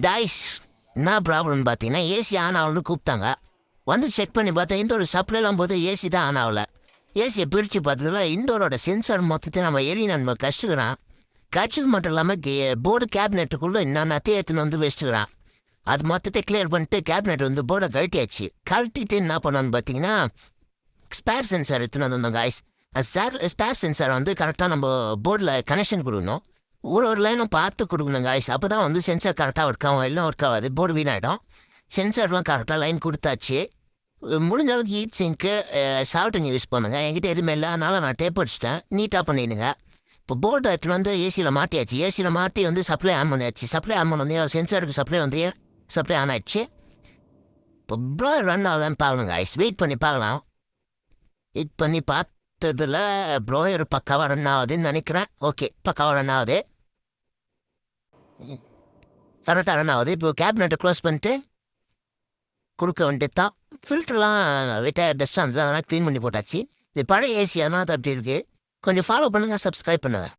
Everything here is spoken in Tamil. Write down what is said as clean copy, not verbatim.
டைஸ் என்ன ப்ராப்ளம்னு பார்த்தீங்கன்னா ஏசி ஆன் ஆகணும்னு கூப்பிட்டாங்க. வந்து செக் பண்ணி பார்த்தா இண்டோர் சப்ளைலாம் போது ஏசி தான் ஆன் ஆகலை. ஏசியை பிரித்து பார்த்ததுல இண்டோரோட சென்சார் மொத்தத்தை நம்ம ஏறி நம்ம கஷ்டுக்கிறான். கஷ்டது மட்டும் இல்லாமல் போர்டு கேபினெட்டுக்குள்ளே என்னென்னத்தையும் எடுத்துன்னு வந்து வச்சுக்கிறான். அது மொத்தத்தை கிளியர் பண்ணிட்டு கேபினெட் வந்து போர்டை கழட்டியாச்சு. கழட்டிட்டு என்ன பண்ணான்னு பார்த்தீங்கன்னா ஸ்பேர் சென்சார் எடுத்துன்னு வந்திருந்தோம் காய்ஸ். ஸ்பேர் சென்சார் வந்து கரெக்டாக நம்ம போர்டில் கனெக்ஷன் கொடுக்கணும். ஒரு லைனும் பார்த்து கொடுக்கணும் காய்ஸ். அப்போ தான் வந்து சென்சார் கரெக்டாக ஒர்க் ஆகும், எல்லாம் ஒர்க் ஆகாது, போர்டு வீணாகிடும். சென்சார்லாம் கரெக்டாக லைன் கொடுத்தாச்சு. முடிஞ்ச அளவுக்கு ஹீட் சிங்க்கு சால்ட்டுங்க யூஸ் பண்ணுங்க. என்கிட்ட எதுவுமே இல்லை, அதனால் நான் டேப் அடிச்சிட்டேன். நீட்டாக பண்ணிடுங்க. இப்போ போர்டு எடுத்துன்னு வந்து ஏசியில் மாட்டியாச்சு. ஏசியில் மாட்டி வந்து சப்ளை ஆன் பண்ணியாச்சு. சப்ளை ஆன் பண்ணி சென்சாருக்கு சப்ளை ஆன் ஆயிடுச்சு. இப்போ ப்ரோயர் ரன் ஆகுதான்னு பார்க்கணும் காய்ஸ். வெயிட் பண்ணி பார்க்கலாம். வெயிட் பண்ணி பார்த்ததில் ப்ரோயர் பக்காவாக ரன் ஆகுதுன்னு நினைக்கிறேன். ஓகே, பக்காவாக ரன் ஆகுது, கரெக்டாக ரன் ஆகுது. இப்போ கேபினெட்டை க்ளோஸ் பண்ணிட்டு கொடுக்க வேண்டியது தான். ஃபில்டர்லாம் வெட்டாக டஸ்ட்டாக இருந்தது, அதெல்லாம் க்ளீன் பண்ணி போட்டாச்சு. இது பழைய ஏசி, அதனால் அது அப்படி இருக்குது. கொஞ்சம் ஃபாலோ பண்ணுங்கள், சப்ஸ்கிரைப் பண்ணுங்கள்.